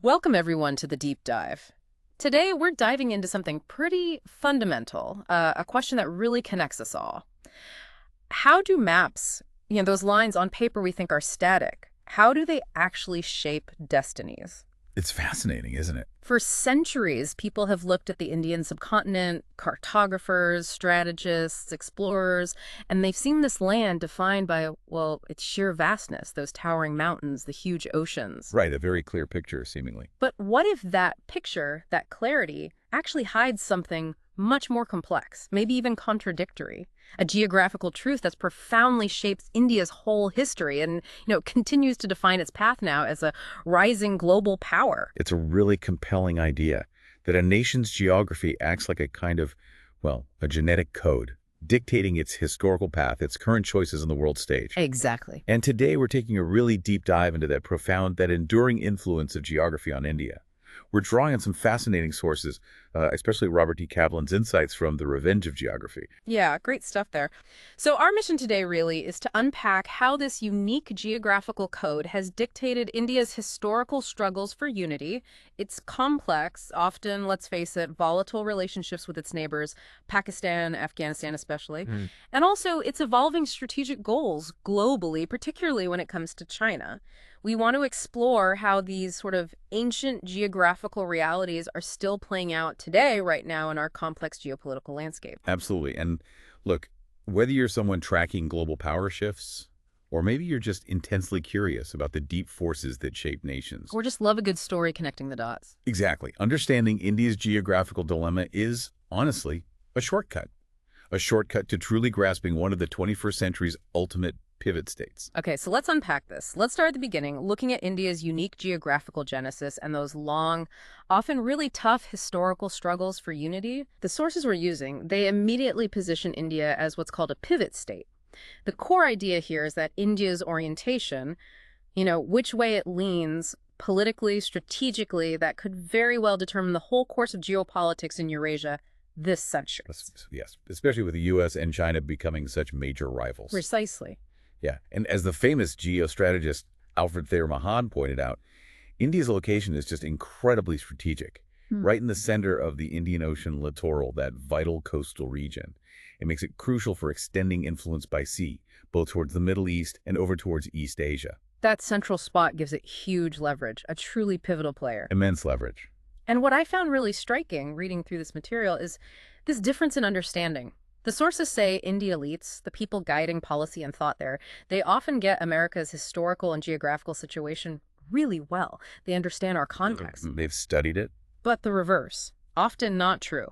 Welcome, everyone, to the deep dive. Today, we're diving into something pretty fundamental, a question that really connects us all. How do maps, those lines on paper we think are static, how do they actually shape destinies? It's fascinating, isn't it? For centuries, people have looked at the Indian subcontinent, cartographers, strategists, explorers, and they've seen this land defined by, well, its sheer vastness, those towering mountains, the huge oceans. Right, a very clear picture, seemingly. But what if that picture, that clarity, actually hides something much more complex, maybe even contradictory? A geographical truth that's profoundly shaped India's whole history and, continues to define its path now as a rising global power. It's a really compelling idea that a nation's geography acts like a kind of, well, a genetic code, dictating its historical path, its current choices on the world stage. Exactly. And today we're taking a really deep dive into that profound, that enduring influence of geography on India. We're drawing on some fascinating sources, especially Robert D. Kaplan's insights from The Revenge of Geography. Yeah, great stuff there. So our mission today really is to unpack how this unique geographical code has dictated India's historical struggles for unity, its complex, often, let's face it, volatile relationships with its neighbors, Pakistan, Afghanistan especially, and also its evolving strategic goals globally, particularly when it comes to China. We want to explore how these sort of ancient geographical realities are still playing out today, right now, in our complex geopolitical landscape. Absolutely. And look, whether you're someone tracking global power shifts, or maybe you're just intensely curious about the deep forces that shape nations. Or just love a good story connecting the dots. Exactly. Understanding India's geographical dilemma is, honestly, a shortcut. A shortcut to truly grasping one of the 21st century's ultimate pivot states. Okay, so let's unpack this. Let's start at the beginning, looking at India's unique geographical genesis and those long, often really tough historical struggles for unity. The sources we're using, they immediately position India as what's called a pivot state. The core idea here is that India's orientation, which way it leans politically, strategically, that could very well determine the whole course of geopolitics in Eurasia this century. Yes, especially with the U.S. and China becoming such major rivals. Precisely. Yeah, and as the famous geostrategist Alfred Thayer Mahan pointed out, India's location is just incredibly strategic, right in the center of the Indian Ocean littoral, that vital coastal region. It makes it crucial for extending influence by sea, both towards the Middle East and over towards East Asia. That central spot gives it huge leverage, a truly pivotal player. Immense leverage. And what I found really striking reading through this material is this difference in understanding. The sources say India elites, the people guiding policy and thought there, they often get America's historical and geographical situation really well. They understand our context. They've studied it. But the reverse, often not true.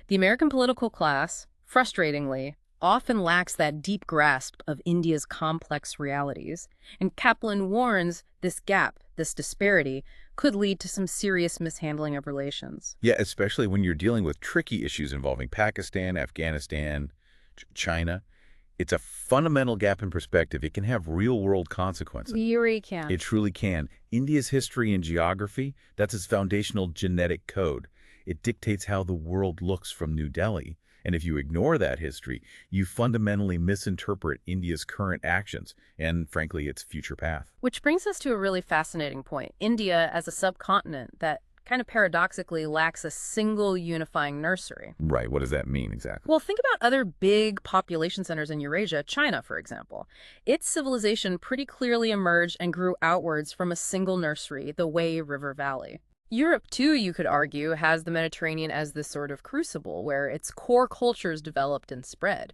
The American political class, frustratingly, often lacks that deep grasp of India's complex realities. And Kaplan warns this gap, this disparity, could lead to some serious mishandling of relations. Yeah, especially when you're dealing with tricky issues involving Pakistan, Afghanistan, China. It's a fundamental gap in perspective. It can have real-world consequences. We really can. It truly can. India's history and geography, that's its foundational genetic code. It dictates how the world looks from New Delhi. And if you ignore that history, you fundamentally misinterpret India's current actions and, frankly, its future path. Which brings us to a really fascinating point. India as a subcontinent that kind of paradoxically lacks a single unifying nursery. Right. What does that mean exactly? Well, think about other big population centers in Eurasia, China, for example. Its civilization pretty clearly emerged and grew outwards from a single nursery, the Wei River Valley. Europe, too, you could argue, has the Mediterranean as this sort of crucible where its core cultures developed and spread.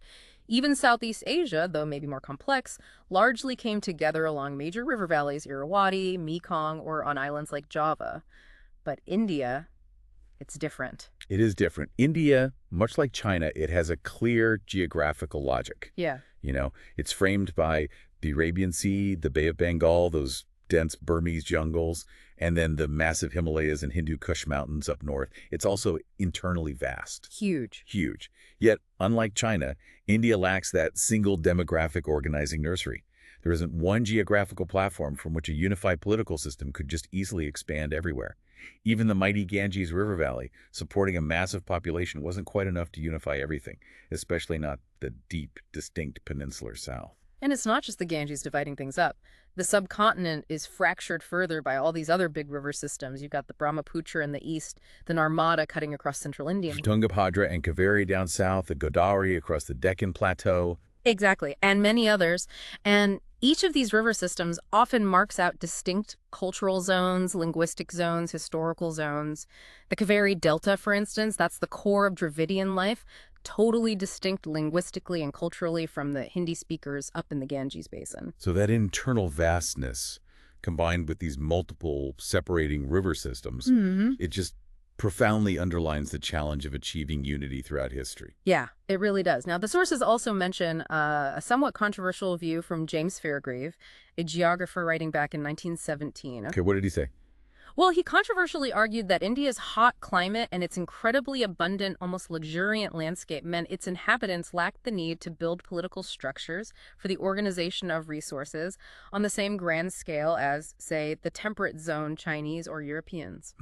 Even Southeast Asia, though maybe more complex, largely came together along major river valleys, Irrawaddy, Mekong, or on islands like Java. But India, it's different. It is different. India, much like China, it has a clear geographical logic. Yeah. It's framed by the Arabian Sea, the Bay of Bengal, those dense Burmese jungles, and then the massive Himalayas and Hindu Kush mountains up north. It's also internally vast. Huge. Huge. Yet, unlike China, India lacks that single demographic organizing nursery. There isn't one geographical platform from which a unified political system could just easily expand everywhere. Even the mighty Ganges River Valley, supporting a massive population, wasn't quite enough to unify everything, especially not the deep, distinct peninsular south. And it's not just the Ganges dividing things up. The subcontinent is fractured further by all these other big river systems. You've got the Brahmaputra in the east, the Narmada cutting across central India. Tungabhadra and Kaveri down south, the Godavari across the Deccan Plateau. Exactly, and many others. And each of these river systems often marks out distinct cultural zones, linguistic zones, historical zones. The Kaveri Delta, for instance, that's the core of Dravidian life, totally distinct linguistically and culturally from the Hindi speakers up in the Ganges Basin. So that internal vastness, combined with these multiple separating river systems, it just profoundly underlines the challenge of achieving unity throughout history. Yeah, it really does. Now, the sources also mention a somewhat controversial view from James Fairgrieve, a geographer writing back in 1917. Okay, what did he say? Well, he controversially argued that India's hot climate and its incredibly abundant, almost luxuriant landscape meant its inhabitants lacked the need to build political structures for the organization of resources on the same grand scale as, say, the temperate zone Chinese or Europeans.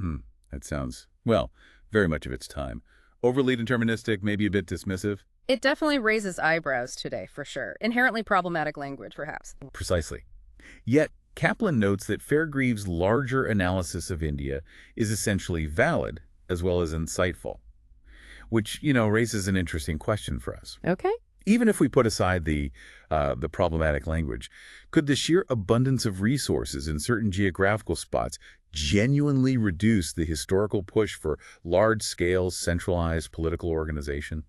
That sounds, well, very much of its time. Overly deterministic, maybe a bit dismissive? It definitely raises eyebrows today, for sure. Inherently problematic language, perhaps. Precisely. Yet, Kaplan notes that Fairgrieve's larger analysis of India is essentially valid as well as insightful, which, raises an interesting question for us. Okay. Even if we put aside the problematic language, could the sheer abundance of resources in certain geographical spots genuinely reduce the historical push for large-scale, centralized political organization,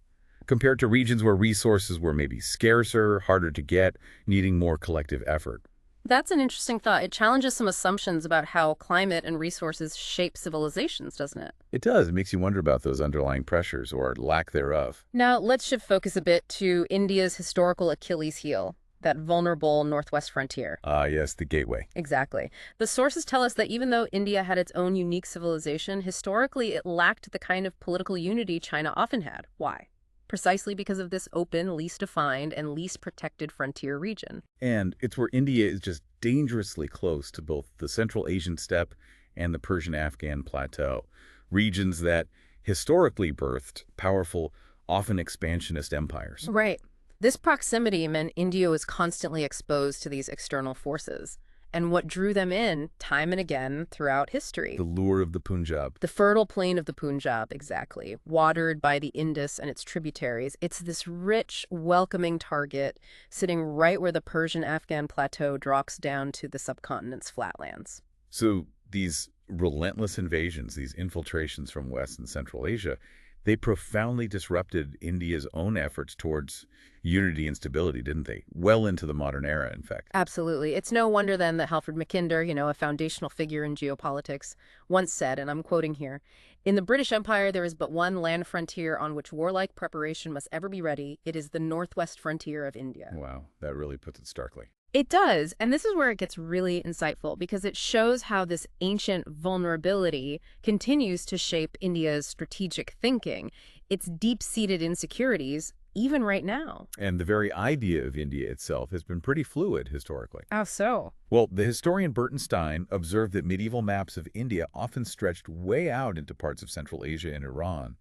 compared to regions where resources were maybe scarcer, harder to get, needing more collective effort? That's an interesting thought. It challenges some assumptions about how climate and resources shape civilizations, doesn't it? It does. It makes you wonder about those underlying pressures or lack thereof. Now, let's shift focus a bit to India's historical Achilles heel, that vulnerable northwest frontier. Ah, yes, the gateway. Exactly. The sources tell us that even though India had its own unique civilization, historically it lacked the kind of political unity China often had. Why? Precisely because of this open, least defined, and least protected frontier region. And it's where India is just dangerously close to both the Central Asian steppe and the Persian-Afghan plateau, regions that historically birthed powerful, often expansionist empires. Right. This proximity meant India was constantly exposed to these external forces, and what drew them in time and again throughout history. The lure of the Punjab. The fertile plain of the Punjab, exactly, watered by the Indus and its tributaries. It's this rich, welcoming target sitting right where the Persian-Afghan plateau drops down to the subcontinent's flatlands. So these relentless invasions, these infiltrations from West and Central Asia, they profoundly disrupted India's own efforts towards unity and stability, didn't they? Well into the modern era, in fact. Absolutely. It's no wonder then that Halford Mackinder, a foundational figure in geopolitics, once said, and I'm quoting here, "In the British Empire, there is but one land frontier on which warlike preparation must ever be ready. It is the northwest frontier of India." Wow, that really puts it starkly. It does, and this is where it gets really insightful because it shows how this ancient vulnerability continues to shape India's strategic thinking, its deep-seated insecurities, even right now. And the very idea of India itself has been pretty fluid historically. How so? Well, the historian Burton Stein observed that medieval maps of India often stretched way out into parts of Central Asia and Iran.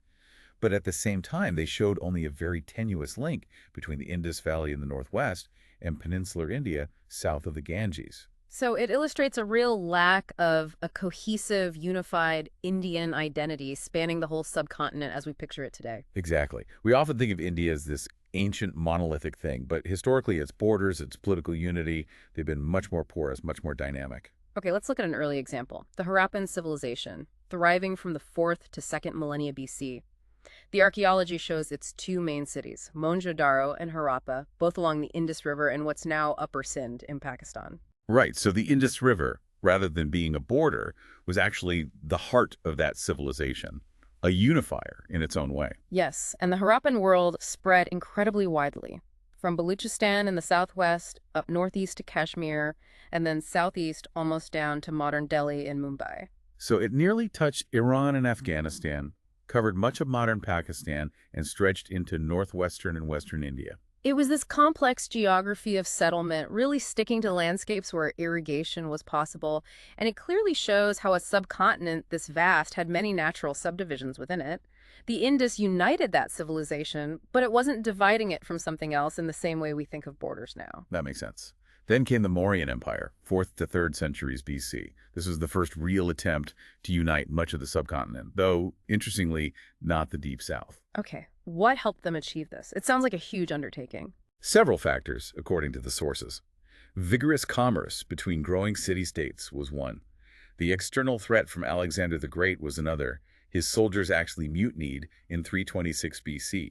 But at the same time, they showed only a very tenuous link between the Indus Valley in the northwest and peninsular India south of the Ganges. So it illustrates a real lack of a cohesive, unified Indian identity spanning the whole subcontinent as we picture it today. Exactly. We often think of India as this ancient monolithic thing, but historically its borders, its political unity, they've been much more porous, much more dynamic. Okay, let's look at an early example. The Harappan civilization, thriving from the 4th to 2nd millennia BC. The archaeology shows its two main cities, Mohenjo-daro and Harappa, both along the Indus River in what's now Upper Sindh in Pakistan. Right, so the Indus River, rather than being a border, was actually the heart of that civilization, a unifier in its own way. Yes, and the Harappan world spread incredibly widely, from Baluchistan in the southwest, up northeast to Kashmir, and then southeast almost down to modern Delhi and Mumbai. So it nearly touched Iran and Afghanistan, covered much of modern Pakistan, and stretched into northwestern and western India. It was this complex geography of settlement, really sticking to landscapes where irrigation was possible, and it clearly shows how a subcontinent this vast had many natural subdivisions within it. The Indus united that civilization, but it wasn't dividing it from something else in the same way we think of borders now. That makes sense. Then came the Mauryan Empire, 4th to 3rd centuries BC. This was the first real attempt to unite much of the subcontinent, though, interestingly, not the Deep South. Okay, what helped them achieve this? It sounds like a huge undertaking. Several factors, according to the sources. Vigorous commerce between growing city-states was one. The external threat from Alexander the Great was another. His soldiers actually mutinied in 326 BC,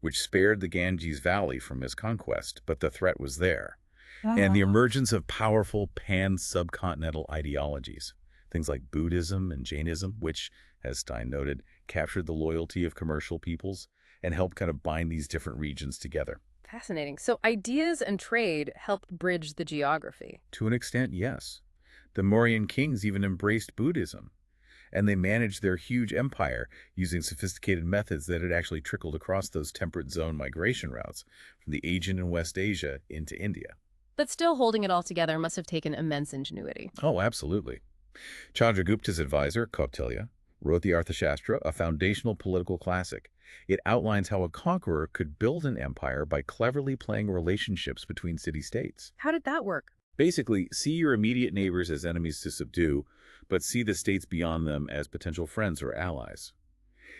which spared the Ganges Valley from his conquest, but the threat was there. And the emergence of powerful pan-subcontinental ideologies, things like Buddhism and Jainism, which, as Stein noted, captured the loyalty of commercial peoples and helped kind of bind these different regions together. Fascinating. So ideas and trade helped bridge the geography. To an extent, yes. The Mauryan kings even embraced Buddhism, and they managed their huge empire using sophisticated methods that had actually trickled across those temperate zone migration routes from the Aegean and West Asia into India. But still holding it all together must have taken immense ingenuity. Oh, absolutely. Chandragupta's advisor, Kautilya, wrote the Arthashastra, a foundational political classic. It outlines how a conqueror could build an empire by cleverly playing relationships between city-states. How did that work? Basically, see your immediate neighbors as enemies to subdue, but see the states beyond them as potential friends or allies.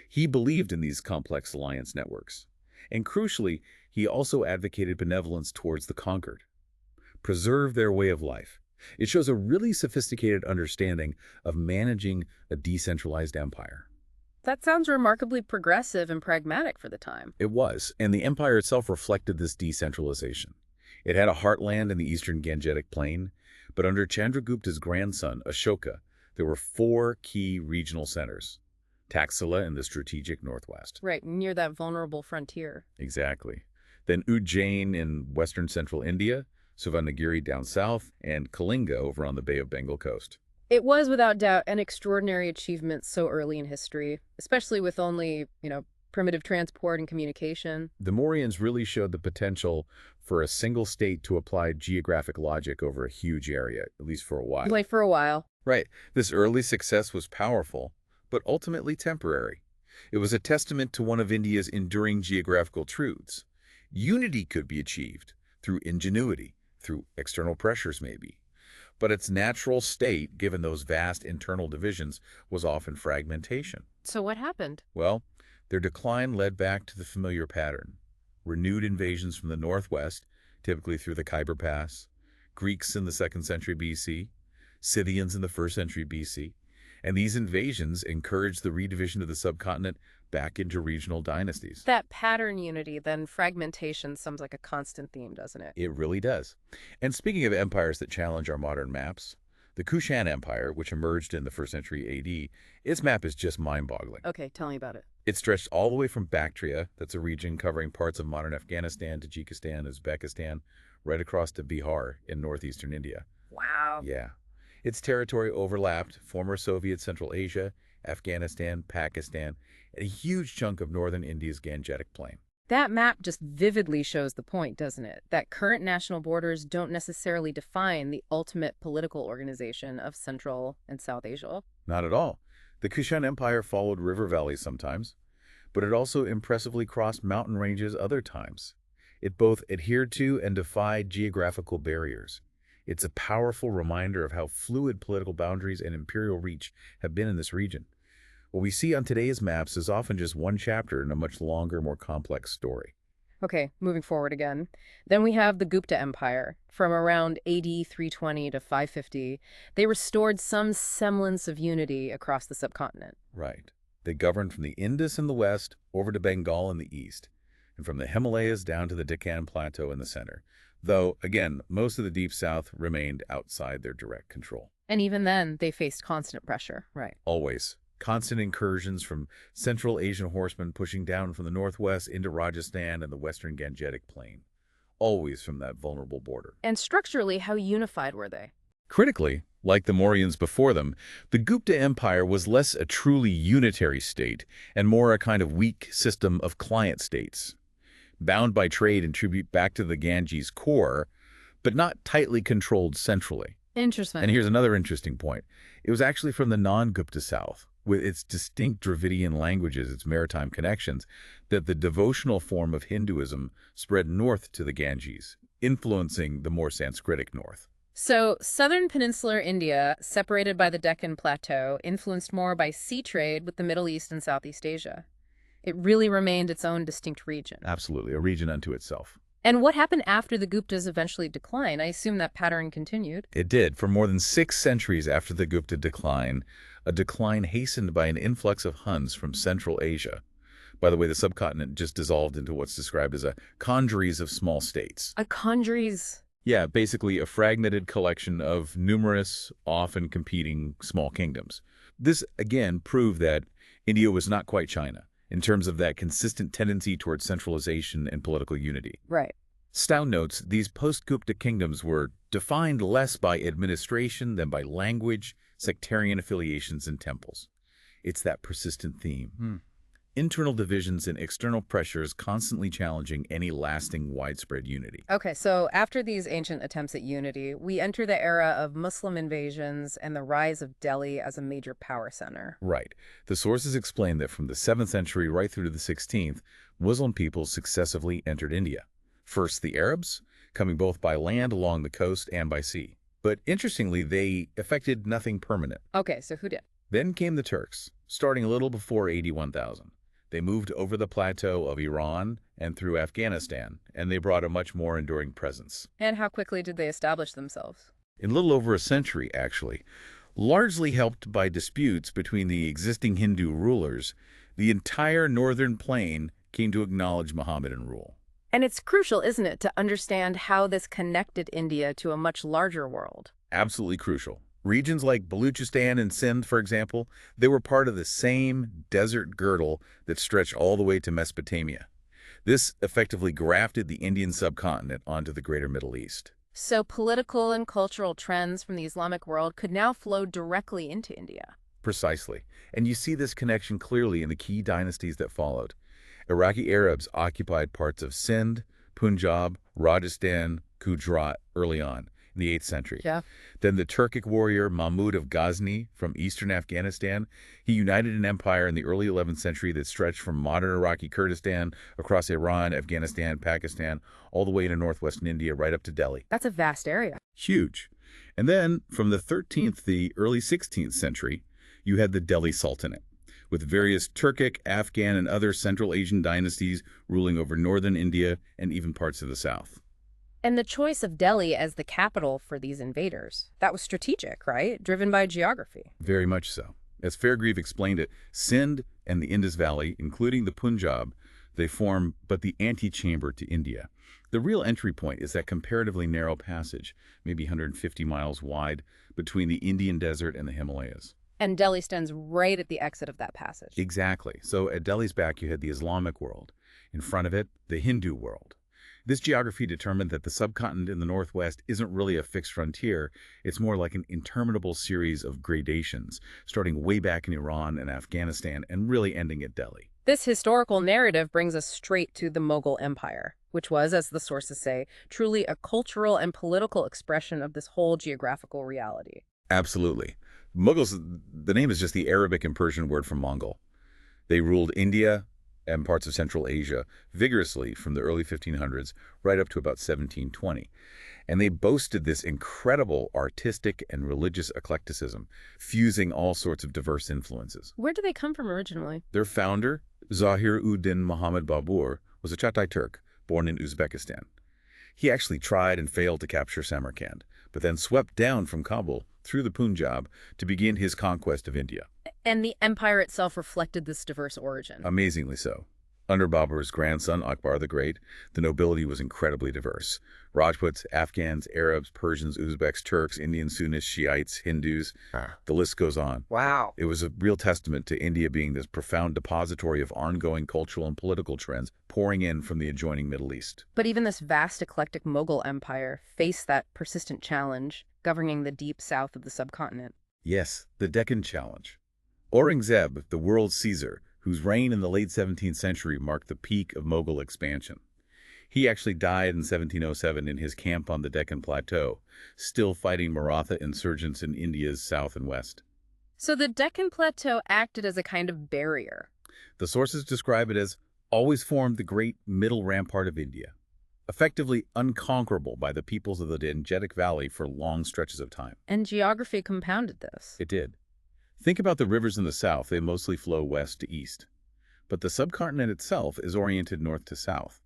He believed in these complex alliance networks. And crucially, he also advocated benevolence towards the conquered. Preserve their way of life. It shows a really sophisticated understanding of managing a decentralized empire. That sounds remarkably progressive and pragmatic for the time. It was, and the empire itself reflected this decentralization. It had a heartland in the eastern Gangetic Plain, but under Chandragupta's grandson, Ashoka, there were 4 key regional centers. Taxila in the strategic northwest. Right, near that vulnerable frontier. Exactly. Then Ujjain in western central India, Suvarnagiri down south, and Kalinga over on the Bay of Bengal coast. It was without doubt an extraordinary achievement so early in history, especially with only, primitive transport and communication. The Mauryans really showed the potential for a single state to apply geographic logic over a huge area, at least for a while. Like for a while. Right. This early success was powerful, but ultimately temporary. It was a testament to one of India's enduring geographical truths. Unity could be achieved through ingenuity, through external pressures maybe. But its natural state, given those vast internal divisions, was often fragmentation. So what happened? Well, their decline led back to the familiar pattern. Renewed invasions from the northwest, typically through the Khyber Pass, Greeks in the 2nd century BC, Scythians in the 1st century BC, and these invasions encouraged the redivision of the subcontinent back into regional dynasties. That pattern unity, then fragmentation, sounds like a constant theme, doesn't it? It really does. And speaking of empires that challenge our modern maps, the Kushan Empire, which emerged in the 1st century AD, its map is just mind-boggling. Okay, tell me about it. It stretched all the way from Bactria, that's a region covering parts of modern Afghanistan, Tajikistan, Uzbekistan, right across to Bihar in northeastern India. Wow. Yeah. Its territory overlapped former Soviet Central Asia, Afghanistan, Pakistan, and a huge chunk of northern India's Gangetic Plain. That map just vividly shows the point, doesn't it? That current national borders don't necessarily define the ultimate political organization of Central and South Asia. Not at all. The Kushan Empire followed river valleys sometimes, but it also impressively crossed mountain ranges other times. It both adhered to and defied geographical barriers. It's a powerful reminder of how fluid political boundaries and imperial reach have been in this region. What we see on today's maps is often just one chapter in a much longer, more complex story. Okay, moving forward again. Then we have the Gupta Empire. From around AD 320 to 550, they restored some semblance of unity across the subcontinent. Right. They governed from the Indus in the west over to Bengal in the east, and from the Himalayas down to the Deccan Plateau in the center. Though, again, most of the Deep South remained outside their direct control. And even then, they faced constant pressure, right? Always. Constant incursions from Central Asian horsemen pushing down from the northwest into Rajasthan and the western Gangetic Plain. Always from that vulnerable border. And structurally, how unified were they? Critically, like the Mauryans before them, the Gupta Empire was less a truly unitary state and more a kind of weak system of client states. bound by trade and tribute back to the Ganges core, but not tightly controlled centrally. Interesting. And here's another interesting point. It was actually from the non-Gupta South, with its distinct Dravidian languages, its maritime connections, that the devotional form of Hinduism spread north to the Ganges, influencing the more Sanskritic north. So, southern peninsular India, separated by the Deccan Plateau, influenced more by sea trade with the Middle East and Southeast Asia. It really remained its own distinct region. Absolutely, a region unto itself. And what happened after the Guptas eventually declined? I assume that pattern continued. It did. For more than 6 centuries after the Gupta decline, a decline hastened by an influx of Huns from Central Asia. By the way, the subcontinent just dissolved into what's described as a congeries of small states. A congeries. Yeah, basically a fragmented collection of numerous, often competing small kingdoms. This, again, proved that India was not quite China in terms of that consistent tendency towards centralization and political unity. Right. Stow notes these post-Gupta kingdoms were defined less by administration than by language, sectarian affiliations, and temples. It's that persistent theme. Internal divisions and external pressures constantly challenging any lasting widespread unity. Okay, so after these ancient attempts at unity, we enter the era of Muslim invasions and the rise of Delhi as a major power center. Right. The sources explain that from the 7th century right through to the 16th, Muslim peoples successively entered India. First, the Arabs, coming both by land along the coast and by sea. But interestingly, they effected nothing permanent. Okay, so who did? Then came the Turks, starting a little before AD 1000. They moved over the plateau of Iran and through Afghanistan, and they brought a much more enduring presence. And how quickly did they establish themselves? In a little over a century, actually, largely helped by disputes between the existing Hindu rulers, the entire northern plain came to acknowledge Mohammedan rule. And it's crucial, isn't it, to understand how this connected India to a much larger world? Absolutely crucial. Regions like Baluchistan and Sindh, for example, they were part of the same desert girdle that stretched all the way to Mesopotamia. This effectively grafted the Indian subcontinent onto the greater Middle East. So political and cultural trends from the Islamic world could now flow directly into India. Precisely. And you see this connection clearly in the key dynasties that followed. Iraqi Arabs occupied parts of Sindh, Punjab, Rajasthan, Gujarat early on in the 8th century. Yeah. Then the Turkic warrior Mahmud of Ghazni from eastern Afghanistan, he united an empire in the early 11th century that stretched from modern Iraqi Kurdistan across Iran, Afghanistan, Pakistan, all the way into northwestern India right up to Delhi. That's a vast area. Huge. And then from the 13th to the early 16th century, you had the Delhi Sultanate, with various Turkic, Afghan, and other Central Asian dynasties ruling over northern India and even parts of the south. And the choice of Delhi as the capital for these invaders, that was strategic, right? Driven by geography. Very much so. As Fairgrieve explained it, Sindh and the Indus Valley, including the Punjab, they form but the antechamber to India. The real entry point is that comparatively narrow passage, maybe 150 miles wide, between the Indian desert and the Himalayas. And Delhi stands right at the exit of that passage. Exactly. So at Delhi's back, you had the Islamic world. In front of it, the Hindu world. This geography determined that the subcontinent in the northwest isn't really a fixed frontier. It's more like an interminable series of gradations, starting way back in Iran and Afghanistan and really ending at Delhi. This historical narrative brings us straight to the Mughal Empire, which was, as the sources say, truly a cultural and political expression of this whole geographical reality. Absolutely. Mughals, the name is just the Arabic and Persian word for Mongol. They ruled India and parts of Central Asia vigorously from the early 1500s right up to about 1720. And they boasted this incredible artistic and religious eclecticism, fusing all sorts of diverse influences. Where do they come from originally? Their founder, Zahir-ud-Din Muhammad Babur, was a Chattai Turk born in Uzbekistan. He actually tried and failed to capture Samarkand, but then swept down from Kabul through the Punjab to begin his conquest of India. And the empire itself reflected this diverse origin. Amazingly so. Under Babur's grandson, Akbar the Great, the nobility was incredibly diverse. Rajputs, Afghans, Arabs, Persians, Uzbeks, Turks, Indian Sunnis, Shiites, Hindus, the list goes on. Wow. It was a real testament to India being this profound depository of ongoing cultural and political trends pouring in from the adjoining Middle East. But even this vast eclectic Mughal empire faced that persistent challenge, governing the deep south of the subcontinent. Yes, the Deccan Challenge. Aurangzeb, the world Caesar, whose reign in the late 17th century marked the peak of Mughal expansion. He actually died in 1707 in his camp on the Deccan Plateau, still fighting Maratha insurgents in India's south and west. So the Deccan Plateau acted as a kind of barrier. The sources describe it as always formed the great middle rampart of India, effectively unconquerable by the peoples of the Gangetic Valley for long stretches of time. And geography compounded this. It did. Think about the rivers in the south, they mostly flow west to east. But the subcontinent itself is oriented north to south.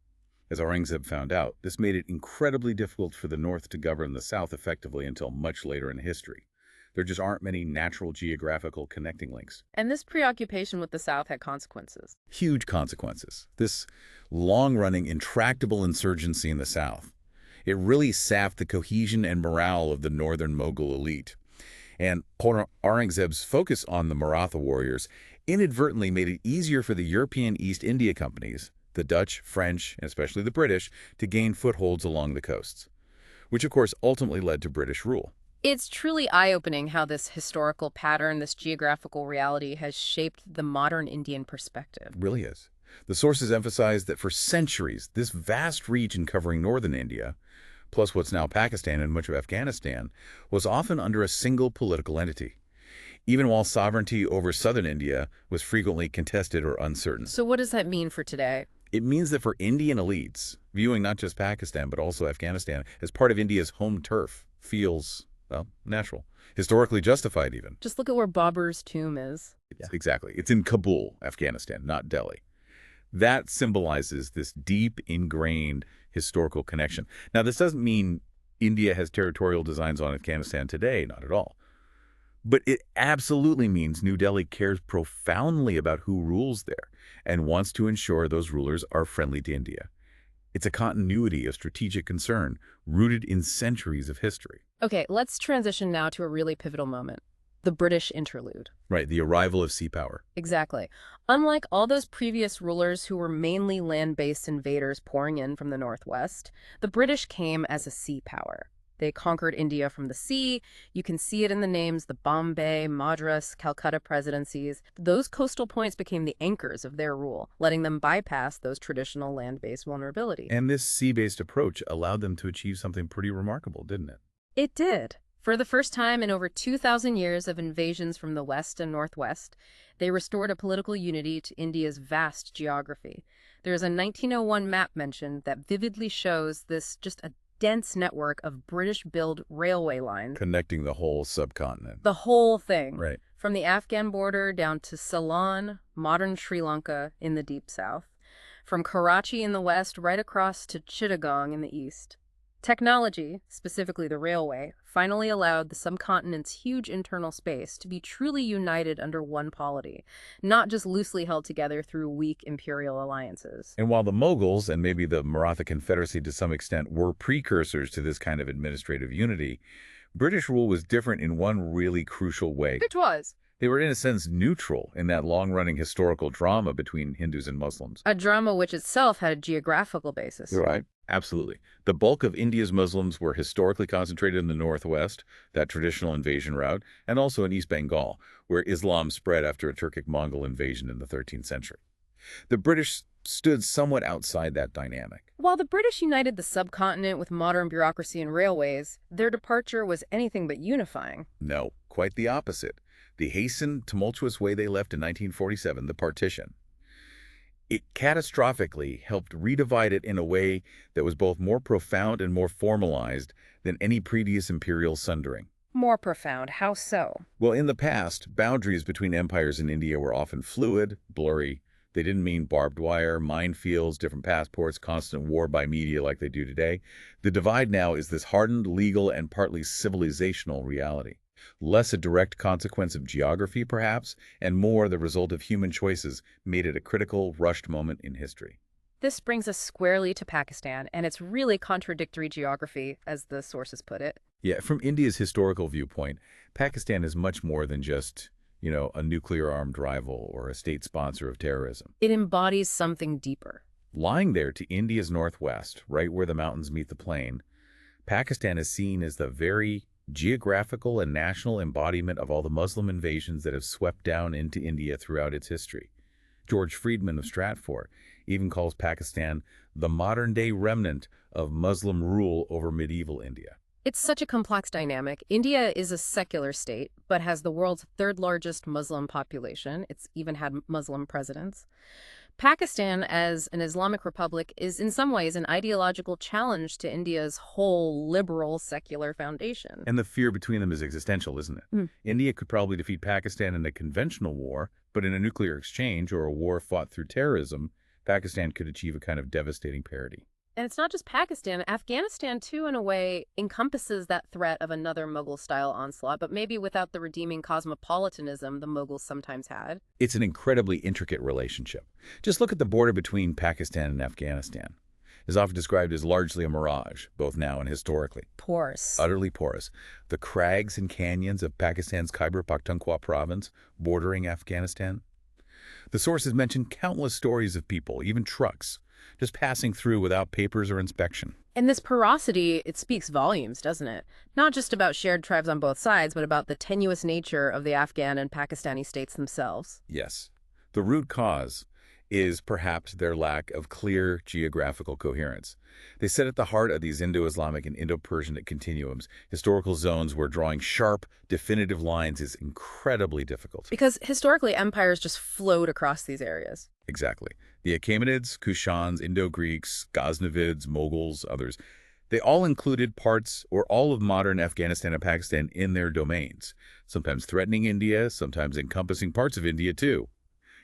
As Aurangzeb found out, this made it incredibly difficult for the north to govern the south effectively until much later in history. There just aren't many natural geographical connecting links. And this preoccupation with the South had consequences. Huge consequences. This long-running, intractable insurgency in the south. It really sapped the cohesion and morale of the northern Mughal elite. And Aurangzeb's focus on the Maratha warriors inadvertently made it easier for the European East India companies, the Dutch, French, and especially the British, to gain footholds along the coasts, which of course ultimately led to British rule. It's truly eye-opening how this historical pattern, this geographical reality, has shaped the modern Indian perspective. It really is. The sources emphasize that for centuries, this vast region covering northern India, plus what's now Pakistan and much of Afghanistan, was often under a single political entity, even while sovereignty over southern India was frequently contested or uncertain. So what does that mean for today? It means that for Indian elites, viewing not just Pakistan but also Afghanistan as part of India's home turf feels, well, natural. Historically justified even. Just look at where Babur's tomb is. Exactly. It's in Kabul, Afghanistan, not Delhi. That symbolizes this deep, ingrained historical connection. Now, this doesn't mean India has territorial designs on Afghanistan today, not at all. But it absolutely means New Delhi cares profoundly about who rules there and wants to ensure those rulers are friendly to India. It's a continuity of strategic concern rooted in centuries of history. Okay, let's transition now to a really pivotal moment. The British interlude. Right, the arrival of sea power. Exactly. Unlike all those previous rulers who were mainly land-based invaders pouring in from the northwest, the British came as a sea power. They conquered India from the sea. You can see it in the names, the Bombay, Madras, Calcutta presidencies. Those coastal points became the anchors of their rule, letting them bypass those traditional land-based vulnerabilities. And this sea-based approach allowed them to achieve something pretty remarkable, didn't it? It did. For the first time in over 2,000 years of invasions from the west and northwest, they restored a political unity to India's vast geography. There's a 1901 map mentioned that vividly shows this just a dense network of British-built railway lines. Connecting the whole subcontinent. The whole thing. Right. From the Afghan border down to Ceylon, modern Sri Lanka in the deep south. From Karachi in the west right across to Chittagong in the east. Technology, specifically the railway, finally allowed the subcontinent's huge internal space to be truly united under one polity, not just loosely held together through weak imperial alliances. And while the Mughals, and maybe the Maratha Confederacy to some extent, were precursors to this kind of administrative unity, British rule was different in one really crucial way. It was. They were in a sense neutral in that long-running historical drama between Hindus and Muslims. A drama which itself had a geographical basis. You're right. Absolutely. The bulk of India's Muslims were historically concentrated in the northwest, that traditional invasion route, and also in East Bengal, where Islam spread after a Turkic-Mongol invasion in the 13th century. The British stood somewhat outside that dynamic. While the British united the subcontinent with modern bureaucracy and railways, their departure was anything but unifying. No, quite the opposite. The hastened, tumultuous way they left in 1947, the partition, it catastrophically helped redivide it in a way that was both more profound and more formalized than any previous imperial sundering. More profound. How so? Well, in the past, boundaries between empires in India were often fluid, blurry. They didn't mean barbed wire, minefields, different passports, constant war by media like they do today. The divide now is this hardened legal and partly civilizational reality. Less a direct consequence of geography, perhaps, and more the result of human choices made it a critical, rushed moment in history. This brings us squarely to Pakistan and its really contradictory geography, as the sources put it. Yeah, from India's historical viewpoint, Pakistan is much more than just, a nuclear-armed rival or a state sponsor of terrorism. It embodies something deeper. Lying there to India's northwest, right where the mountains meet the plain, Pakistan is seen as the very geographical and national embodiment of all the Muslim invasions that have swept down into India throughout its history. George Friedman of Stratfor, even calls Pakistan the modern-day remnant of Muslim rule over medieval India. It's such a complex dynamic. India is a secular state, but has the world's third largest Muslim population. It's even had Muslim presidents. Pakistan, as an Islamic republic, is in some ways an ideological challenge to India's whole liberal secular foundation. And the fear between them is existential, isn't it? India could probably defeat Pakistan in a conventional war, but in a nuclear exchange or a war fought through terrorism, Pakistan could achieve a kind of devastating parity. And it's not just Pakistan. Afghanistan, too, in a way, encompasses that threat of another Mughal-style onslaught, but maybe without the redeeming cosmopolitanism the Mughals sometimes had. It's an incredibly intricate relationship. Just look at the border between Pakistan and Afghanistan. It's often described as largely a mirage, both now and historically. Porous. Utterly porous. The crags and canyons of Pakistan's Khyber Pakhtunkhwa province, bordering Afghanistan. The sources mention countless stories of people, even trucks, just passing through without papers or inspection. And this porosity, it speaks volumes, doesn't it? Not just about shared tribes on both sides, but about the tenuous nature of the Afghan and Pakistani states themselves. Yes. The root cause is perhaps their lack of clear geographical coherence. They sit at the heart of these Indo-Islamic and Indo-Persian continuums, historical zones where drawing sharp, definitive lines is incredibly difficult. Because historically, empires just flowed across these areas. Exactly. The Achaemenids, Kushans, Indo-Greeks, Ghaznavids, Mughals, others, they all included parts or all of modern Afghanistan and Pakistan in their domains, sometimes threatening India, sometimes encompassing parts of India too.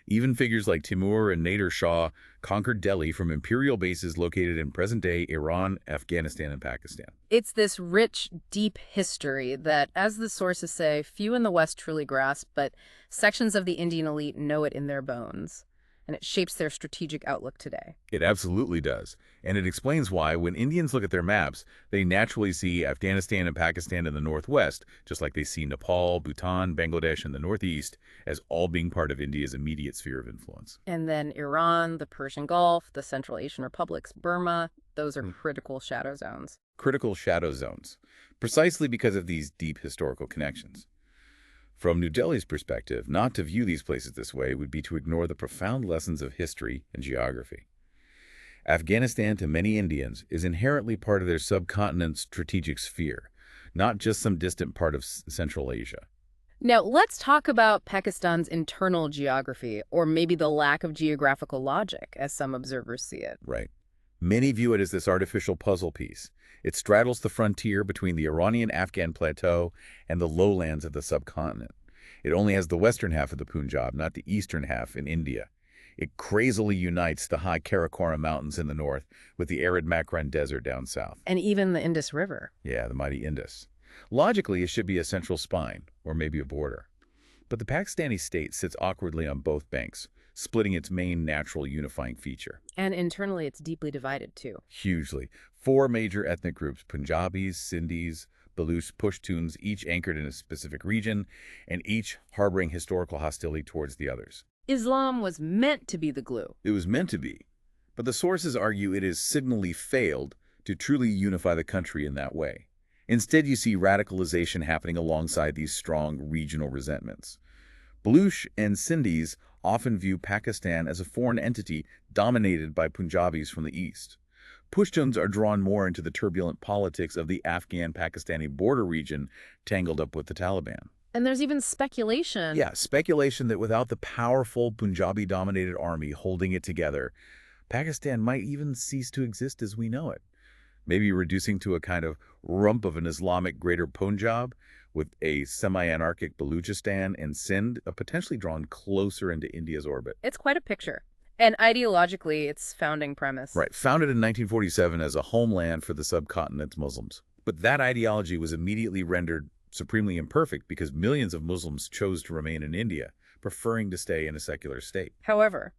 Even figures like Timur and Nader Shah conquered Delhi from imperial bases located in present-day Iran, Afghanistan, and Pakistan. It's this rich, deep history that, as the sources say, few in the West truly grasp, but sections of the Indian elite know it in their bones. And it shapes their strategic outlook today. It absolutely does. And it explains why, when Indians look at their maps, they naturally see Afghanistan and Pakistan in the northwest, just like they see Nepal, Bhutan, Bangladesh in the northeast, as all being part of India's immediate sphere of influence. And then Iran, the Persian Gulf, the Central Asian republics, Burma, those are critical shadow zones. Critical shadow zones, precisely because of these deep historical connections. From New Delhi's perspective, not to view these places this way would be to ignore the profound lessons of history and geography. Afghanistan, to many Indians, is inherently part of their subcontinent's strategic sphere, not just some distant part of Central Asia. Now, let's talk about Pakistan's internal geography, or maybe the lack of geographical logic, as some observers see it. Right. Many view it as this artificial puzzle piece. It straddles the frontier between the Iranian-Afghan plateau and the lowlands of the subcontinent. It only has the western half of the Punjab, not the eastern half in India. It crazily unites the high Karakoram Mountains in the north with the arid Makran Desert down south. And even the Indus River. Yeah, the mighty Indus. Logically, it should be a central spine, or maybe a border. But the Pakistani state sits awkwardly on both banks, splitting its main natural unifying feature. And internally, it's deeply divided, too. Hugely. 4 major ethnic groups, Punjabis, Sindhis, Baluch, Pashtuns, each anchored in a specific region, and each harboring historical hostility towards the others. Islam was meant to be the glue. It was meant to be, but the sources argue it has signally failed to truly unify the country in that way. Instead, you see radicalization happening alongside these strong regional resentments. Baluch and Sindhis often view Pakistan as a foreign entity dominated by Punjabis from the east. Pashtuns are drawn more into the turbulent politics of the Afghan-Pakistani border region tangled up with the Taliban. And there's even speculation. Yeah, speculation that without the powerful Punjabi-dominated army holding it together, Pakistan might even cease to exist as we know it. Maybe reducing to a kind of rump of an Islamic Greater Punjab with a semi-anarchic Baluchistan and Sindh potentially drawn closer into India's orbit. It's quite a picture. And ideologically, its founding premise. Right, founded in 1947 as a homeland for the subcontinent's Muslims. But that ideology was immediately rendered supremely imperfect because millions of Muslims chose to remain in India, preferring to stay in a secular state. However,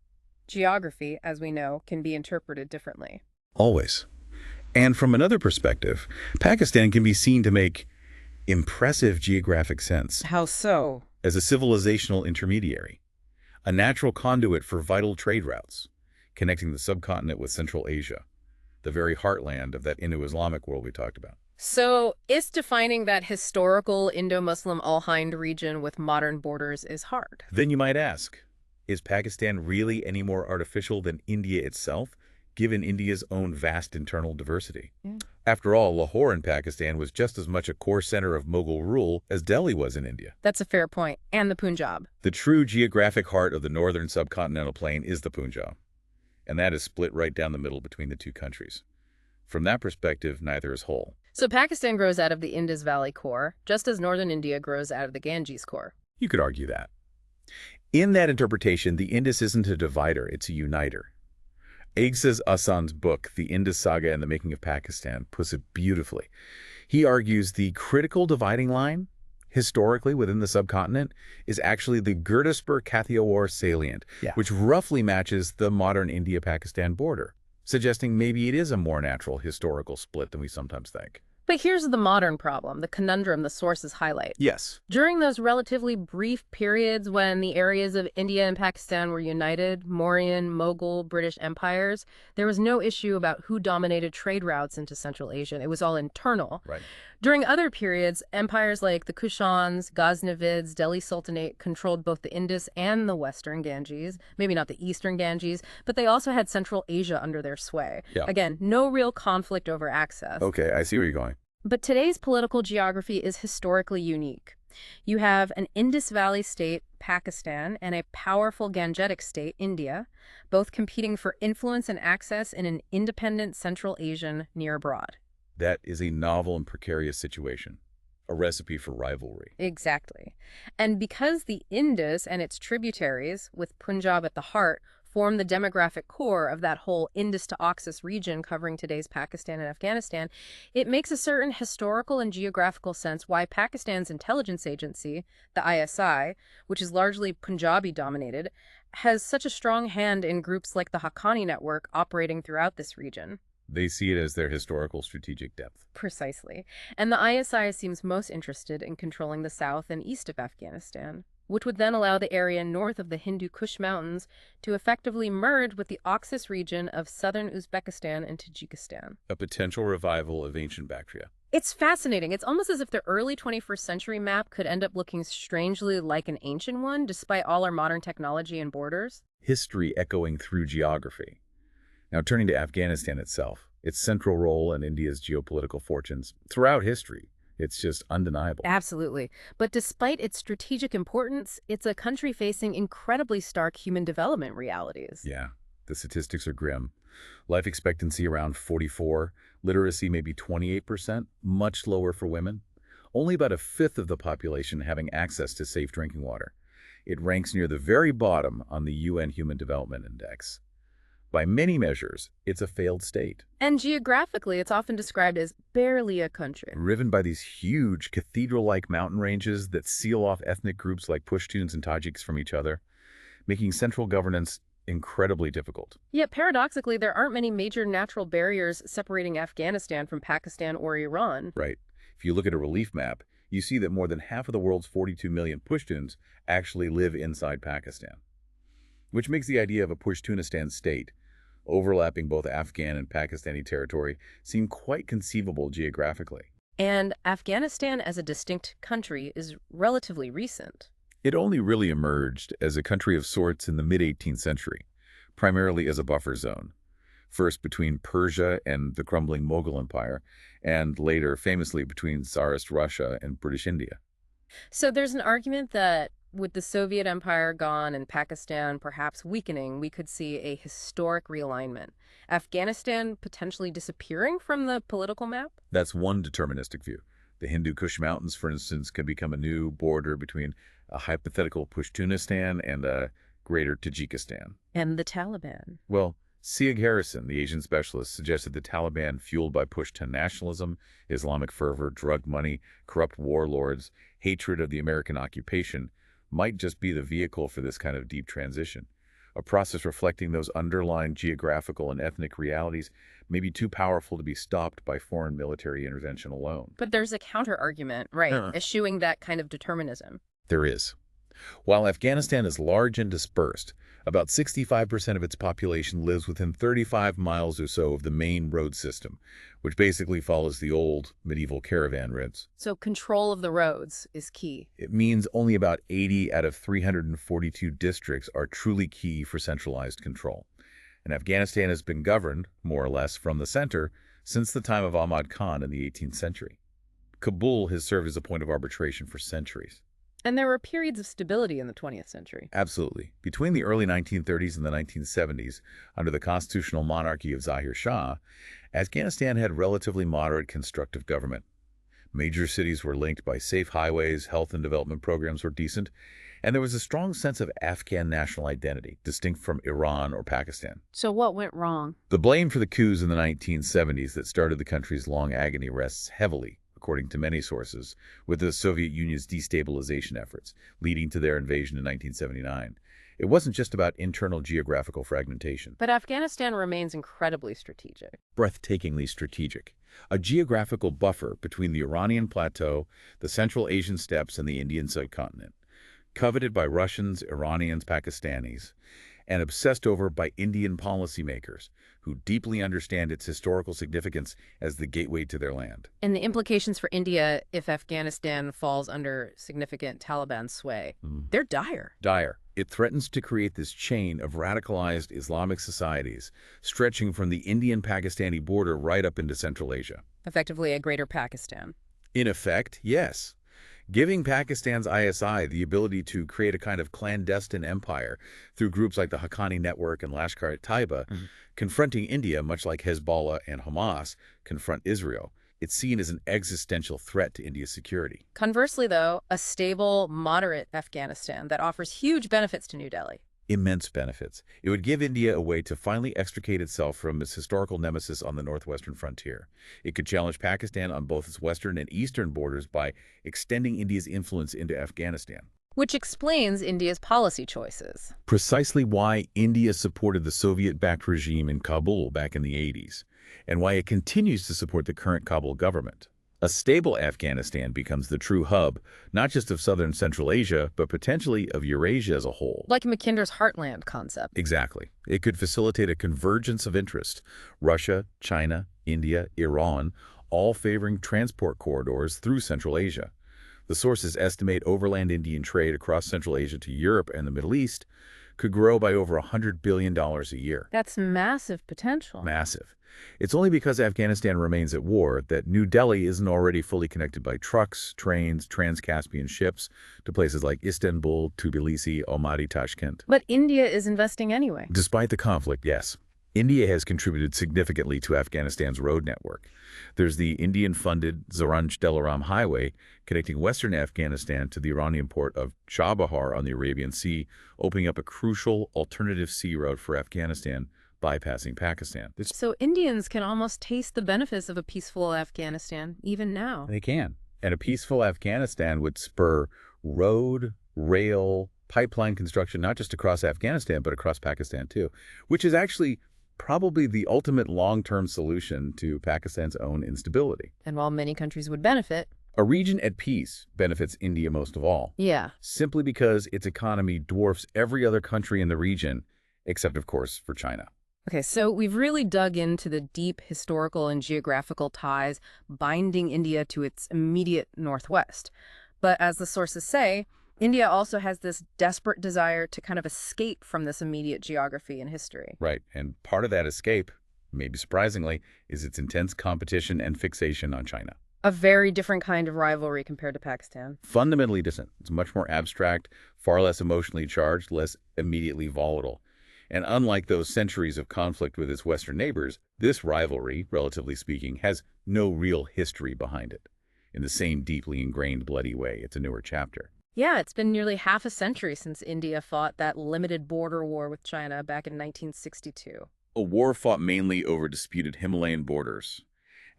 geography, as we know, can be interpreted differently. Always. And from another perspective, Pakistan can be seen to make impressive geographic sense. How so? As a civilizational intermediary, a natural conduit for vital trade routes, connecting the subcontinent with Central Asia, the very heartland of that Indo-Islamic world we talked about. So, is defining that historical Indo-Muslim Al-Hind region with modern borders is hard? Then you might ask, Is Pakistan really any more artificial than India itself, given India's own vast internal diversity? Yeah. After all, Lahore in Pakistan was just as much a core center of Mughal rule as Delhi was in India. That's a fair point. And the Punjab. The true geographic heart of the northern subcontinental plain is the Punjab, and that is split right down the middle between the two countries. From that perspective, neither is whole. So Pakistan grows out of the Indus Valley core, just as northern India grows out of the Ganges core. You could argue that. In that interpretation, the Indus isn't a divider, it's a uniter. Aghaz Ahsan's book, The Indus Saga and the Making of Pakistan, puts it beautifully. He argues the critical dividing line, historically within the subcontinent, is actually the Gurdaspur-Kathiawar salient, which roughly matches the modern India-Pakistan border, suggesting maybe it is a more natural historical split than we sometimes think. But here's the modern problem, the conundrum the sources highlight. Yes. During those relatively brief periods when the areas of India and Pakistan were united, Mauryan, Mughal, British empires, there was no issue about who dominated trade routes into Central Asia. It was all internal. Right. During other periods, empires like the Kushans, Ghaznavids, Delhi Sultanate controlled both the Indus and the Western Ganges, maybe not the Eastern Ganges, but they also had Central Asia under their sway. Yeah. Again, no real conflict over access. Okay, I see where you're going. But today's political geography is historically unique. You have an Indus Valley state, Pakistan, and a powerful Gangetic state, India, both competing for influence and access in an independent Central Asian near abroad. That is a novel and precarious situation, a recipe for rivalry. Exactly. And because the Indus and its tributaries, with Punjab at the heart, form the demographic core of that whole Indus to Oxus region covering today's Pakistan and Afghanistan, it makes a certain historical and geographical sense why Pakistan's intelligence agency, the ISI, which is largely Punjabi-dominated, has such a strong hand in groups like the Haqqani network operating throughout this region. They see it as their historical strategic depth. Precisely. And the ISI seems most interested in controlling the south and east of Afghanistan, which would then allow the area north of the Hindu Kush Mountains to effectively merge with the Oxus region of southern Uzbekistan and Tajikistan. A potential revival of ancient Bactria. It's fascinating. It's almost as if the early 21st century map could end up looking strangely like an ancient one, despite all our modern technology and borders. History echoing through geography. Now, turning to Afghanistan itself, its central role in India's geopolitical fortunes throughout history, it's just undeniable. Absolutely. But despite its strategic importance, it's a country facing incredibly stark human development realities. Yeah, the statistics are grim. Life expectancy around 44, literacy maybe 28%, much lower for women. Only about a fifth of the population having access to safe drinking water. It ranks near the very bottom on the UN Human Development Index. By many measures, it's a failed state. And geographically, it's often described as barely a country. Riven by these huge cathedral-like mountain ranges that seal off ethnic groups like Pashtuns and Tajiks from each other, making central governance incredibly difficult. Yet paradoxically, there aren't many major natural barriers separating Afghanistan from Pakistan or Iran. Right. If you look at a relief map, you see that more than half of the world's 42 million Pashtuns actually live inside Pakistan, which makes the idea of a Pashtunistan state, overlapping both Afghan and Pakistani territory, seem quite conceivable geographically. And Afghanistan as a distinct country is relatively recent. It only really emerged as a country of sorts in the mid-18th century, primarily as a buffer zone, first between Persia and the crumbling Mughal Empire, and later famously between Tsarist Russia and British India. So there's an argument that with the Soviet Empire gone and Pakistan perhaps weakening, we could see a historic realignment. Afghanistan potentially disappearing from the political map? That's one deterministic view. The Hindu Kush Mountains, for instance, could become a new border between a hypothetical Pashtunistan and a greater Tajikistan. And the Taliban. Well, Sieg Harrison, the Asian specialist, suggested the Taliban, fueled by Pashtun nationalism, Islamic fervor, drug money, corrupt warlords, hatred of the American occupation, might just be the vehicle for this kind of deep transition. A process reflecting those underlying geographical and ethnic realities may be too powerful to be stopped by foreign military intervention alone. But there's a counter-argument, right, eschewing that kind of determinism. There is. While Afghanistan is large and dispersed, about 65% of its population lives within 35 miles or so of the main road system, which basically follows the old medieval caravan routes. So control of the roads is key. It means only about 80 out of 342 districts are truly key for centralized control. And Afghanistan has been governed, more or less, from the center since the time of Ahmad Khan in the 18th century. Kabul has served as a point of arbitration for centuries. And there were periods of stability in the 20th century. Absolutely. Between the early 1930s and the 1970s, under the constitutional monarchy of Zahir Shah, Afghanistan had relatively moderate constructive government. Major cities were linked by safe highways, health and development programs were decent, and there was a strong sense of Afghan national identity, distinct from Iran or Pakistan. So what went wrong? The blame for the coups in the 1970s that started the country's long agony rests heavily, according to many sources, with the Soviet Union's destabilization efforts, leading to their invasion in 1979. It wasn't just about internal geographical fragmentation. But Afghanistan remains incredibly strategic. Breathtakingly strategic. A geographical buffer between the Iranian plateau, the Central Asian steppes, and the Indian subcontinent. Coveted by Russians, Iranians, Pakistanis, and obsessed over by Indian policymakers who deeply understand its historical significance as the gateway to their land. And the implications for India if Afghanistan falls under significant Taliban sway, they're dire. Dire. It threatens to create this chain of radicalized Islamic societies stretching from the Indian-Pakistani border right up into Central Asia. Effectively a greater Pakistan. In effect, yes. Giving Pakistan's ISI the ability to create a kind of clandestine empire through groups like the Haqqani Network and Lashkar-e-Taiba, confronting India, much like Hezbollah and Hamas confront Israel. It's seen as an existential threat to India's security. Conversely, though, a stable, moderate Afghanistan that offers huge benefits to New Delhi. Immense benefits. It would give India a way to finally extricate itself from its historical nemesis on the northwestern frontier. It could challenge Pakistan on both its western and eastern borders by extending India's influence into Afghanistan. Which explains India's policy choices. Precisely why India supported the Soviet-backed regime in Kabul back in the 80s, and why it continues to support the current Kabul government. A stable Afghanistan becomes the true hub, not just of southern Central Asia, but potentially of Eurasia as a whole. Like Mackinder's heartland concept. Exactly. It could facilitate a convergence of interest. Russia, China, India, Iran, all favoring transport corridors through Central Asia. The sources estimate overland Indian trade across Central Asia to Europe and the Middle East could grow by over $100 billion a year. That's massive potential. Massive. It's only because Afghanistan remains at war that New Delhi isn't already fully connected by trucks, trains, trans-Caspian ships to places like Istanbul, Tbilisi, Almaty, Tashkent. But India is investing anyway. Despite the conflict, yes. India has contributed significantly to Afghanistan's road network. There's the Indian-funded Zaranj-Delaram Highway connecting western Afghanistan to the Iranian port of Chabahar on the Arabian Sea, opening up a crucial alternative sea route for Afghanistan, bypassing Pakistan. So Indians can almost taste the benefits of a peaceful Afghanistan, even now. They can. And a peaceful Afghanistan would spur road, rail, pipeline construction, not just across Afghanistan, but across Pakistan too, which is actually probably the ultimate long-term solution to Pakistan's own instability. And while many countries would benefit, a region at peace benefits India most of all. Yeah. Simply because its economy dwarfs every other country in the region, except, of course, for China. Okay, so we've really dug into the deep historical and geographical ties binding India to its immediate northwest. But as the sources say, India also has this desperate desire to kind of escape from this immediate geography and history. Right, and part of that escape, maybe surprisingly, is its intense competition and fixation on China. A very different kind of rivalry compared to Pakistan. Fundamentally different. It's much more abstract, far less emotionally charged, less immediately volatile. And unlike those centuries of conflict with its Western neighbors, this rivalry, relatively speaking, has no real history behind it. In the same deeply ingrained bloody way, it's a newer chapter. Yeah, it's been nearly half a century since India fought that limited border war with China back in 1962. A war fought mainly over disputed Himalayan borders,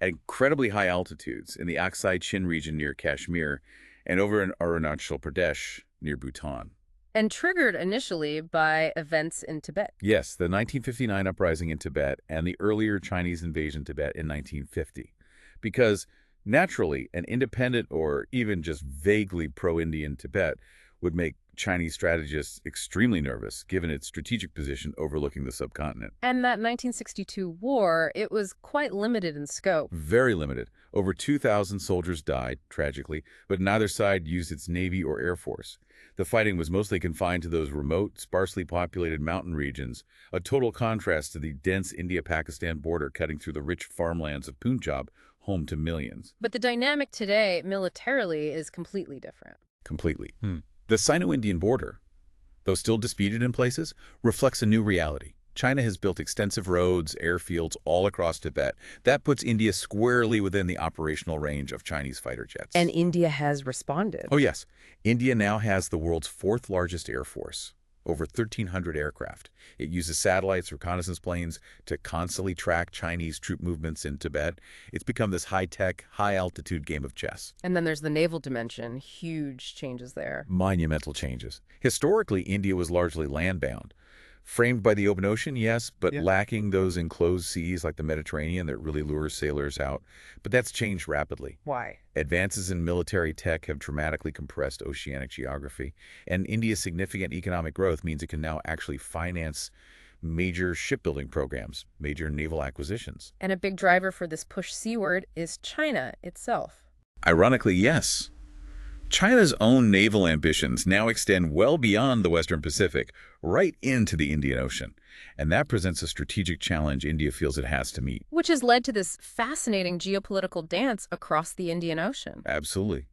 at incredibly high altitudes in the Aksai Chin region near Kashmir and over in Arunachal Pradesh near Bhutan. And triggered initially by events in Tibet. Yes, the 1959 uprising in Tibet and the earlier Chinese invasion of Tibet in 1950. Because naturally, an independent or even just vaguely pro-Indian Tibet would make Chinese strategists extremely nervous, given its strategic position overlooking the subcontinent. And that 1962 war, it was quite limited in scope. Very limited. Over 2,000 soldiers died, tragically, but neither side used its navy or air force. The fighting was mostly confined to those remote, sparsely populated mountain regions, a total contrast to the dense India-Pakistan border cutting through the rich farmlands of Punjab, home to millions. But the dynamic today, militarily, is completely different. Completely. The Sino-Indian border, though still disputed in places, reflects a new reality. China has built extensive roads, airfields all across Tibet. That puts India squarely within the operational range of Chinese fighter jets. And India has responded. Oh, yes. India now has the world's fourth largest air force, over 1,300 aircraft. It uses satellites, reconnaissance planes to constantly track Chinese troop movements in Tibet. It's become this high-tech, high-altitude game of chess. And then there's the naval dimension. Huge changes there. Monumental changes. Historically, India was largely land-bound. Framed by the open ocean, yes, but lacking those enclosed seas like the Mediterranean that really lures sailors out. But that's changed rapidly. Why? Advances in military tech have dramatically compressed oceanic geography, and India's significant economic growth means it can now actually finance major shipbuilding programs, major naval acquisitions. And a big driver for this push seaward is China itself. Ironically, yes. China's own naval ambitions now extend well beyond the Western Pacific, right into the Indian Ocean. And that presents a strategic challenge India feels it has to meet. Which has led to this fascinating geopolitical dance across the Indian Ocean. Absolutely.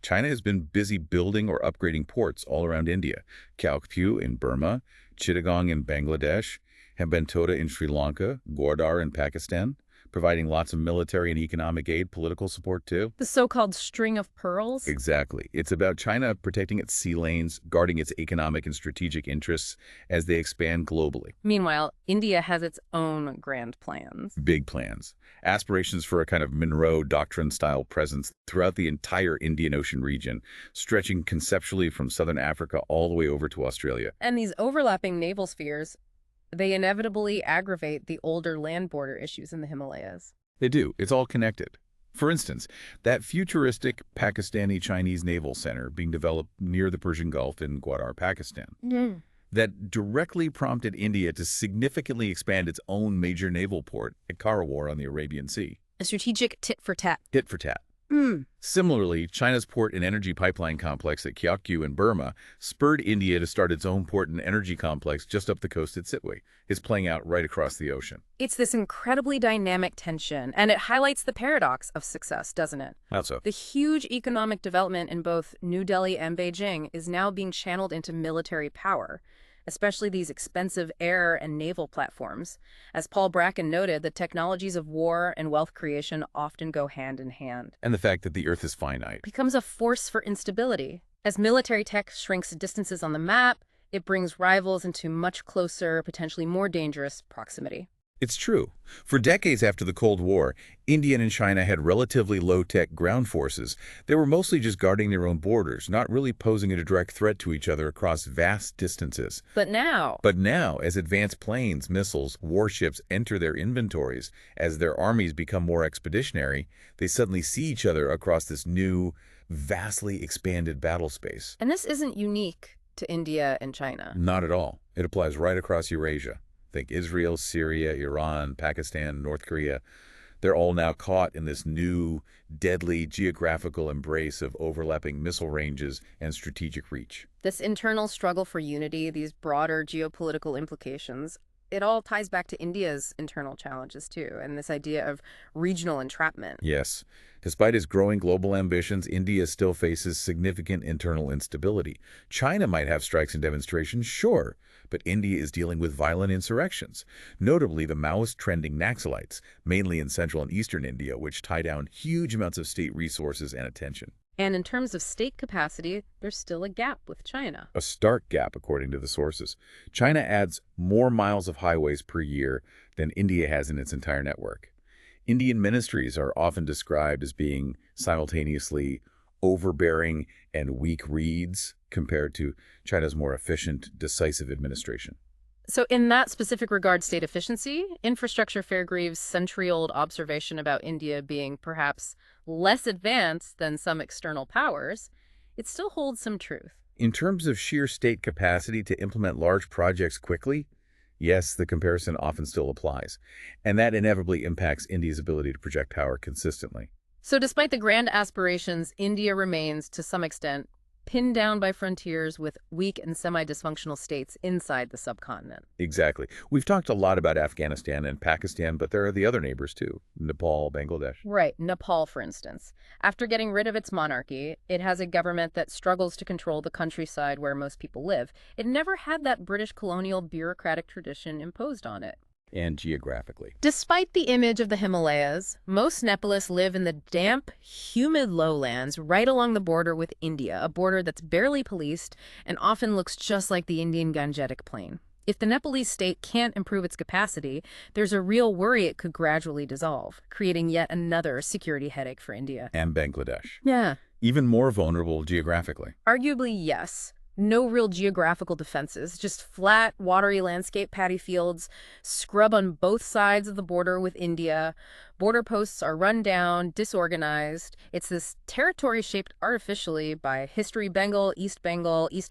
China has been busy building or upgrading ports all around India. Kyaukphyu in Burma, Chittagong in Bangladesh, Hambantota in Sri Lanka, Gwalior in Pakistan, providing lots of military and economic aid, political support too. The so-called string of pearls? Exactly. It's about China protecting its sea lanes, guarding its economic and strategic interests as they expand globally. Meanwhile, India has its own grand plans. Big plans. Aspirations for a kind of Monroe Doctrine-style presence throughout the entire Indian Ocean region, stretching conceptually from southern Africa all the way over to Australia. And these overlapping naval spheres, they inevitably aggravate the older land border issues in the Himalayas. They do. It's all connected. For instance, that futuristic Pakistani-Chinese naval center being developed near the Persian Gulf in Gwalior, Pakistan, that directly prompted India to significantly expand its own major naval port at Karawar on the Arabian Sea. A strategic tit-for-tat. Tit for tat. Similarly, China's port and energy pipeline complex at Kyaukphyu in Burma spurred India to start its own port and energy complex just up the coast at Sittwe. It's playing out right across the ocean. It's this incredibly dynamic tension, and it highlights the paradox of success, doesn't it? How so? The huge economic development in both New Delhi and Beijing is now being channeled into military power, especially these expensive air and naval platforms. As Paul Bracken noted, the technologies of war and wealth creation often go hand in hand. And the fact that the Earth is finite. Becomes a force for instability. As military tech shrinks distances on the map, it brings rivals into much closer, potentially more dangerous proximity. It's true. For decades after the Cold War, India and China had relatively low-tech ground forces. They were mostly just guarding their own borders, not really posing a direct threat to each other across vast distances. But now, As advanced planes, missiles, warships enter their inventories, as their armies become more expeditionary, they suddenly see each other across this new, vastly expanded battle space. and this isn't unique to India and China. Not at all. It applies right across Eurasia. Think Israel, Syria, Iran, Pakistan, North Korea. They're all now caught in this new, deadly geographical embrace of overlapping missile ranges and strategic reach. This internal struggle for unity, these broader geopolitical implications, it all ties back to India's internal challenges too, and this idea of regional entrapment. Yes. Despite its growing global ambitions, India still faces significant internal instability. China might have strikes and demonstrations, sure, but India is dealing with violent insurrections, notably the Maoist-trending Naxalites, mainly in central and eastern India, which tie down huge amounts of state resources and attention. And in terms of state capacity, there's still a gap with China. A stark gap, according to the sources. China adds more miles of highways per year than India has in its entire network. Indian ministries are often described as being simultaneously overbearing and weak reeds compared to China's more efficient, decisive administration. So in that specific regard, state efficiency, Infrastructure Fairgreaves' century-old observation about India being perhaps less advanced than some external powers, it still holds some truth. In terms of sheer state capacity to implement large projects quickly, yes, the comparison often still applies, and that inevitably impacts India's ability to project power consistently. So despite the grand aspirations, India remains, to some extent, pinned down by frontiers with weak and semi-dysfunctional states inside the subcontinent. Exactly. We've talked a lot about Afghanistan and Pakistan, but there are the other neighbors too, Nepal, Bangladesh. Right, Nepal, for instance. After getting rid of its monarchy, it has a government that struggles to control the countryside where most people live. It never had that British colonial bureaucratic tradition imposed on it. And geographically. Despite the image of the Himalayas, most Nepalists live in the damp, humid lowlands right along the border with India, a border that's barely policed and often looks just like the Indian Gangetic Plain. If the Nepalese state can't improve its capacity, there's a real worry it could gradually dissolve, creating yet another security headache for India. And Bangladesh. Yeah. Even more vulnerable geographically. Arguably, yes. No real geographical defenses, just flat, watery landscape paddy fields, scrub on both sides of the border with India. Border posts are run down, disorganized. It's this territory shaped artificially by history Bengal, East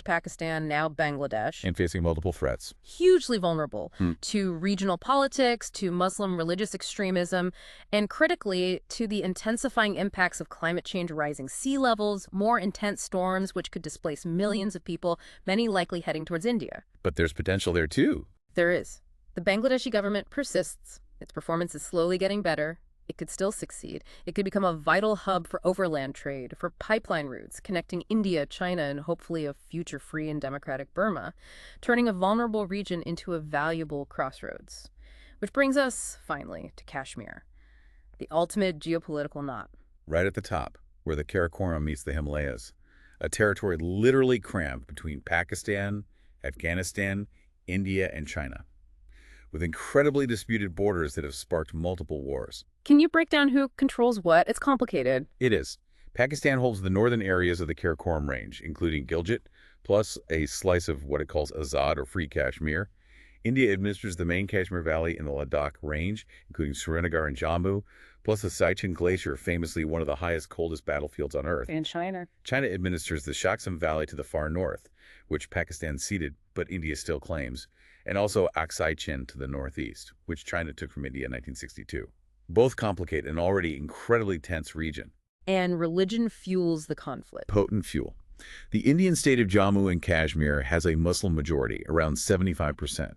Pakistan, now Bangladesh. And facing multiple threats. Hugely vulnerable to regional politics, to Muslim religious extremism, and critically to the intensifying impacts of climate change, rising sea levels, more intense storms which could displace millions of people, many likely heading towards India. But there's potential there too. There is. The Bangladeshi government persists. Its performance is slowly getting better. It could still succeed. It could become a vital hub for overland trade, for pipeline routes connecting India, China, and hopefully a future free and democratic Burma, turning a vulnerable region into a valuable crossroads. Which brings us, finally, to Kashmir, the ultimate geopolitical knot. Right at the top, where the Karakoram meets the Himalayas. A territory literally crammed between Pakistan, Afghanistan, India, and China, with incredibly disputed borders that have sparked multiple wars. Can you break down who controls what? It's complicated. It is. Pakistan holds the northern areas of the Karakoram Range, including Gilgit, plus a slice of what it calls Azad or Free Kashmir. India administers the main Kashmir Valley in the Ladakh Range, including Srinagar and Jammu, plus the Siachen Glacier, famously one of the highest, coldest battlefields on Earth. And China. China administers the Shaksam Valley to the far north, which Pakistan ceded, but India still claims, and also Aksai Chin to the northeast, which China took from India in 1962. Both complicate an already incredibly tense region. And religion fuels the conflict. Potent fuel. The Indian state of Jammu and Kashmir has a Muslim majority, around 75%.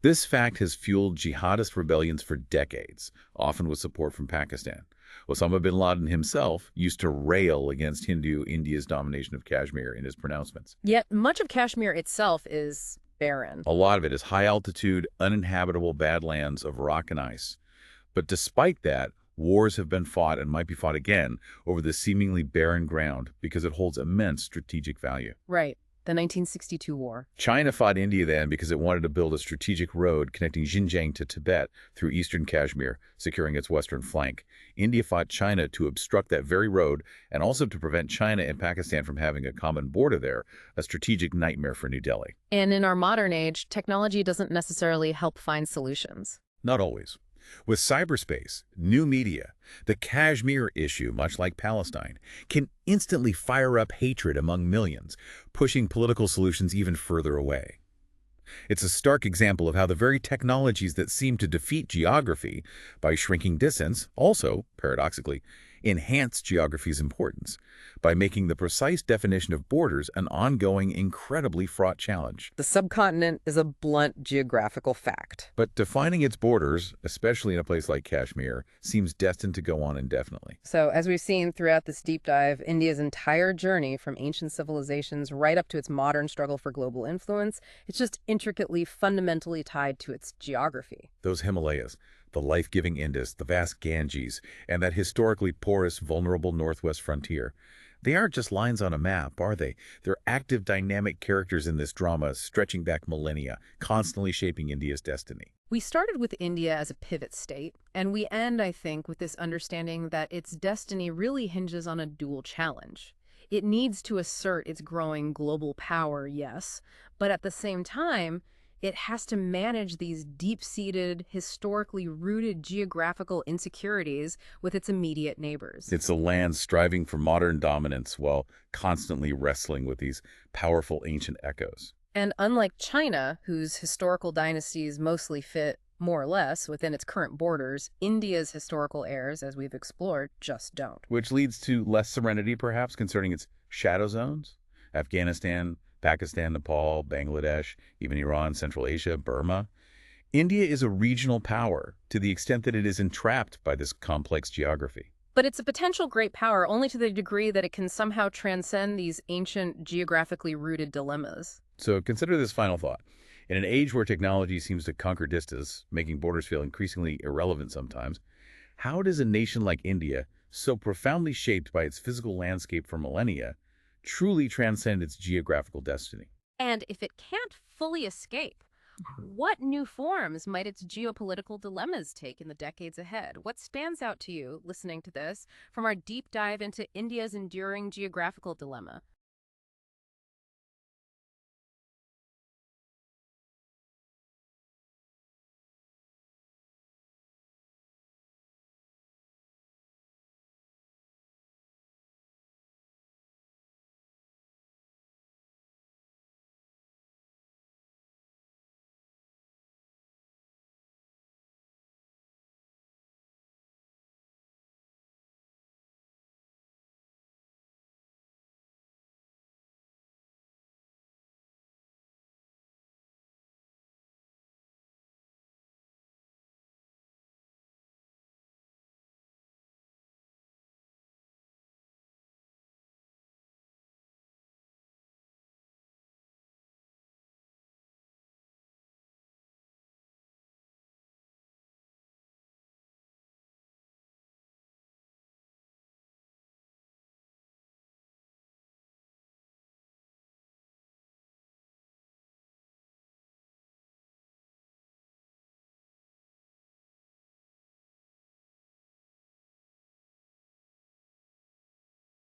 This fact has fueled jihadist rebellions for decades, often with support from Pakistan. Osama bin Laden himself used to rail against Hindu India's domination of Kashmir in his pronouncements. Yet much of Kashmir itself is barren. A lot of it is high-altitude, uninhabitable badlands of rock and ice. But despite that, wars have been fought and might be fought again over this seemingly barren ground because it holds immense strategic value. Right. The 1962 war. China fought India then because it wanted to build a strategic road connecting Xinjiang to Tibet through eastern Kashmir, securing its western flank. India fought China to obstruct that very road and also to prevent China and Pakistan from having a common border there, a strategic nightmare for New Delhi. And in our modern age, technology doesn't necessarily help find solutions. Not always. With cyberspace, new media, the Kashmir issue, much like Palestine, can instantly fire up hatred among millions, pushing political solutions even further away. It's a stark example of how the very technologies that seem to defeat geography by shrinking distance also, paradoxically, enhance geography's importance by making the precise definition of borders an ongoing, incredibly fraught challenge. The subcontinent is a blunt geographical fact. But defining its borders, especially in a place like Kashmir, seems destined to go on indefinitely. So, as we've seen throughout this deep dive, India's entire journey from ancient civilizations right up to its modern struggle for global influence, it's just intricately, fundamentally tied to its geography. Those Himalayas, the life-giving Indus, the vast Ganges, and that historically porous, vulnerable northwest frontier. They aren't just lines on a map, are they? They're active, dynamic characters in this drama, stretching back millennia, constantly shaping India's destiny. We started with India as a pivot state, and we end, I think, with this understanding that its destiny really hinges on a dual challenge. It needs to assert its growing global power, yes, but at the same time, It has to manage these deep-seated, historically rooted geographical insecurities with its immediate neighbors. It's a land striving for modern dominance while constantly wrestling with these powerful ancient echoes. And unlike China, whose historical dynasties mostly fit more or less within its current borders, India's historical heirs, as we've explored, just don't. Which leads to less serenity, perhaps, concerning its shadow zones. Afghanistan, Pakistan, Nepal, Bangladesh, even Iran, Central Asia, Burma. India is a regional power to the extent that it is entrapped by this complex geography. But it's a potential great power only to the degree that it can somehow transcend these ancient, geographically rooted dilemmas. So consider this final thought. In an age where technology seems to conquer distance, making borders feel increasingly irrelevant sometimes, how does a nation like India, so profoundly shaped by its physical landscape for millennia, truly transcend its geographical destiny? And if it can't fully escape, what new forms might its geopolitical dilemmas take in the decades ahead? What stands out to you, listening to this, from our deep dive into India's enduring geographical dilemma?